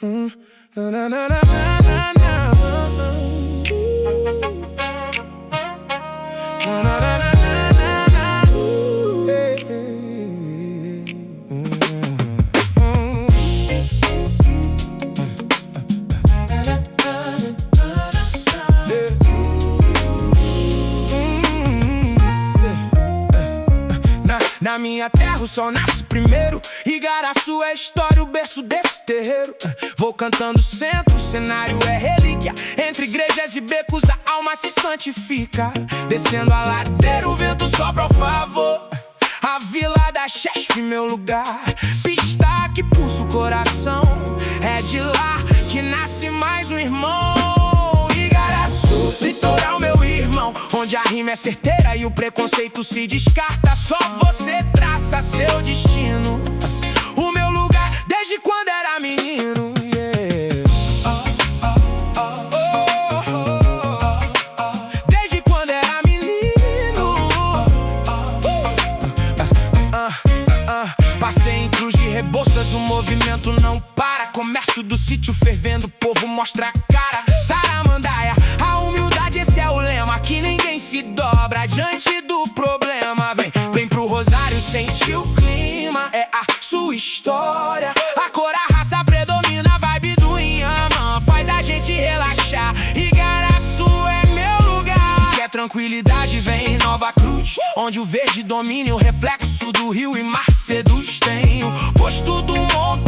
Na, na, na, na, na, na. Na, na, na, na, na, na. Hey, hey, Na minha terra o sol nasce primeiro. Igaraçu é história, o berço desse terreiro. Vou cantando centro, o cenário é relíquia. Entre igrejas e becos a alma se santifica. Descendo a ladeira o vento sopra ao favor. A vila da Chesf, meu lugar. Pista que pulsa o coração. É de lá que nasce mais um irmão. Igaraçu, litoral meu irmão, onde a rima é certeira e o preconceito se descarta. Só você traça seu destino. O meu lugar desde quando era menino. Desde quando era menino. Passei em Cruz de Rebouças, o movimento não para. Comércio do sítio fervendo, o povo mostra a cara. Saramandaia, a humildade, esse é o lema. Que ninguém se dobra diante do problema. Vem pro Rosário sentir o clima. É a sua história. A cor, a raça predomina, a vibe do Inhamã faz a gente relaxar. Igaraçu é meu lugar. Se quer tranquilidade, vem em Nova Cruz, onde o verde domina e o reflexo do rio e mar seduz. Tenho posto do monte